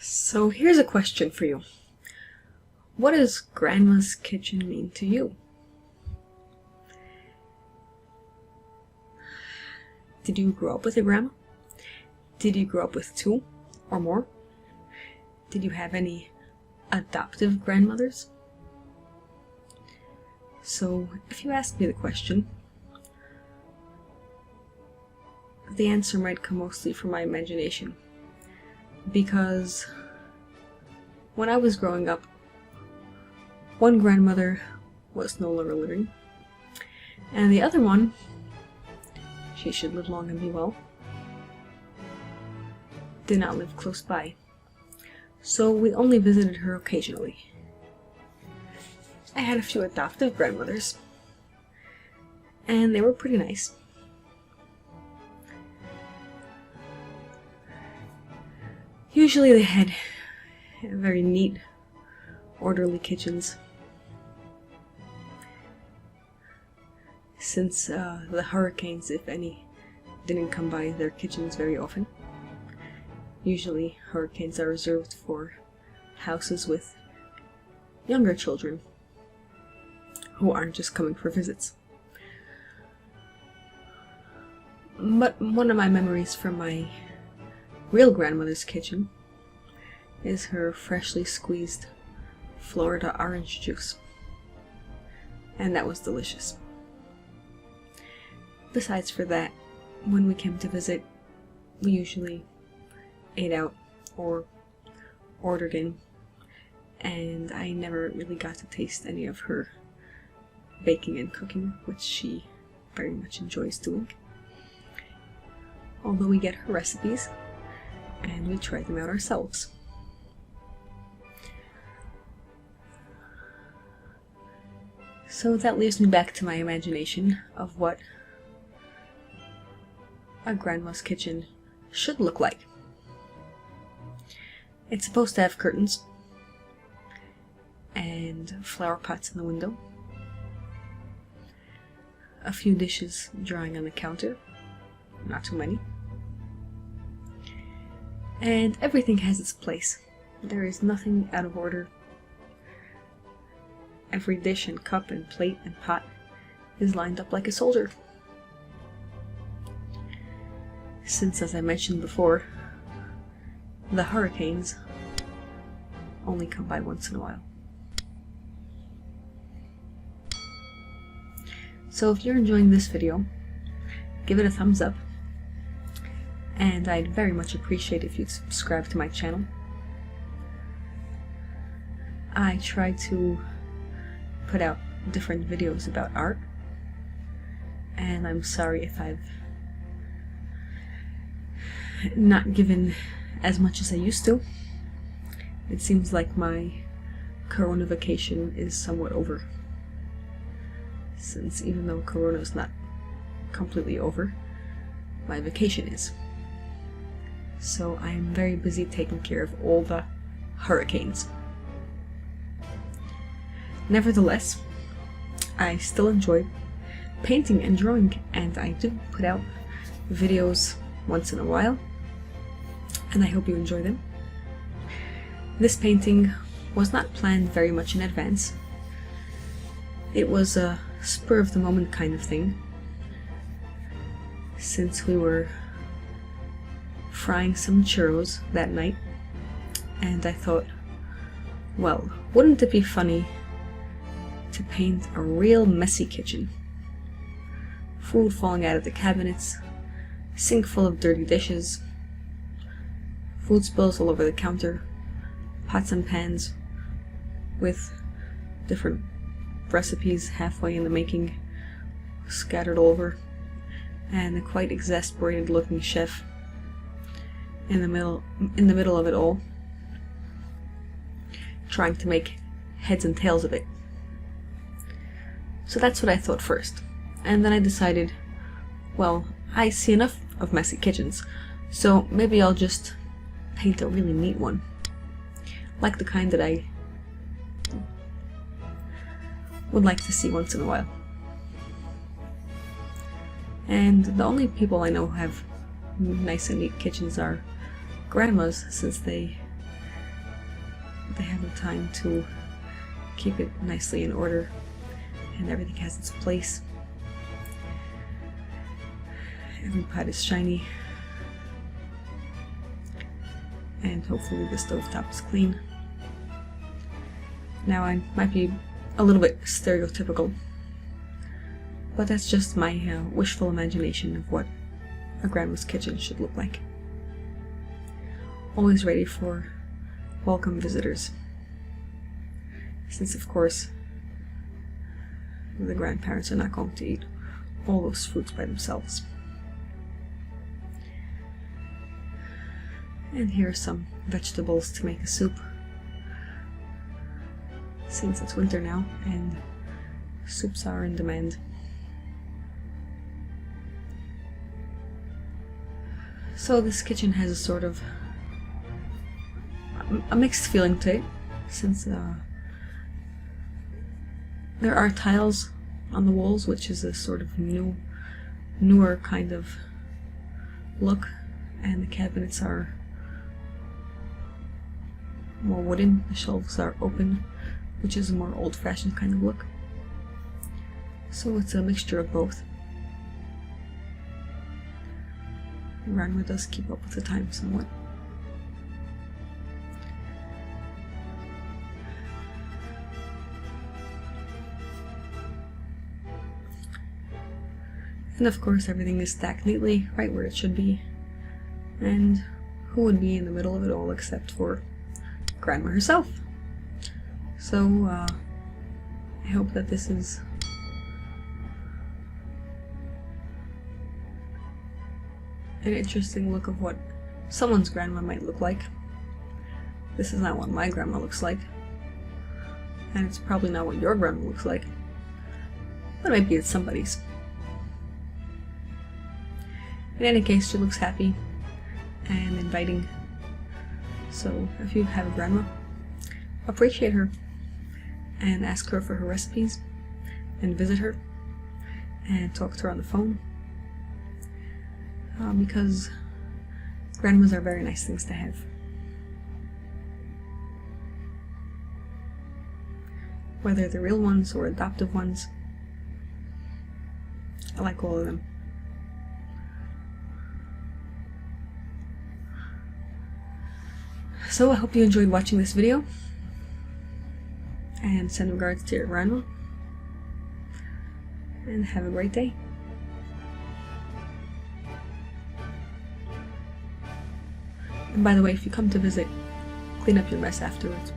So here's a question for you. What does Grandma's kitchen mean to you? Did you grow up with a grandma? Did you grow up with two or more? Did you have any adoptive grandmothers? So if you ask me the question, the answer might come mostly from my imagination. Because when I was growing up, one grandmother was no longer living, and the other one, she should live long and be well, did not live close by. So we only visited her occasionally. I had a few adoptive grandmothers, and they were pretty nice. Usually they had very neat, orderly kitchens. Since the hurricanes, if any, didn't come by their kitchens very often. Usually hurricanes are reserved for houses with younger children who aren't just coming for visits. But one of my memories from my real grandmother's kitchen is her freshly squeezed Florida orange juice, and that was delicious. Besides for that, when we came to visit, we usually ate out or ordered in, and I never really got to taste any of her baking and cooking, which she very much enjoys doing. Although we get her recipes and we try them out ourselves. So that leaves me back to my imagination of what a grandma's kitchen should look like. It's supposed to have curtains and flower pots in the window, a few dishes drying on the counter, not too many, and everything has its place. There is nothing out of order. Every dish and cup and plate and pot is lined up like a soldier. Since, as I mentioned before, the hurricanes only come by once in a while. So if you're enjoying this video, give it a thumbs up, and I'd very much appreciate if you'd subscribe to my channel. I try to put out different videos about art, and I'm sorry if I've not given as much as I used to. It seems like my Corona vacation is somewhat over, since even though Corona is not completely over, my vacation is. So I am very busy taking care of all the hurricanes. Nevertheless, I still enjoy painting and drawing, and I do put out videos once in a while, and I hope you enjoy them. This painting was not planned very much in advance. It was a spur-of-the-moment kind of thing, since we were frying some churros that night, and I thought, well, wouldn't it be funny to paint a real messy kitchen? Food falling out of the cabinets, sink full of dirty dishes, food spills all over the counter, pots and pans with different recipes halfway in the making scattered all over, and a quite exasperated looking chef in the middle of it all, trying to make heads and tails of it. So that's what I thought first, and then I decided, well, I see enough of messy kitchens, so maybe I'll just paint a really neat one, like the kind that I would like to see once in a while. And the only people I know who have nice and neat kitchens are grandmas, since they they have the time to keep it nicely in order and everything has its place. Every pot is shiny, and hopefully the stovetop is clean. Now, I might be a little bit stereotypical, but that's just my wishful imagination of what a grandma's kitchen should look like. Always ready for welcome visitors, since of course the grandparents are not going to eat all those fruits by themselves. And here are some vegetables to make a soup, since it's winter now and soups are in demand. So this kitchen has a sort of a mixed feeling to it, since there are tiles on the walls, which is a sort of newer kind of look, and the cabinets are more wooden, the shelves are open, which is a more old-fashioned kind of look. So it's a mixture of both. Grandma does keep up with the time somewhat. And of course everything is stacked neatly, right where it should be. And who would be in the middle of it all except for Grandma herself? So I hope that this is an interesting look of what someone's grandma might look like. This is not what my grandma looks like, and it's probably not what your grandma looks like, but maybe it's somebody's. In any case, she looks happy and inviting, so if you have a grandma, appreciate her and ask her for her recipes and visit her and talk to her on the phone, because grandmas are very nice things to have. Whether they're real ones or adoptive ones, I like all of them. So I hope you enjoyed watching this video, and send regards to your grandma, and have a great day. And by the way, if you come to visit, clean up your mess afterwards.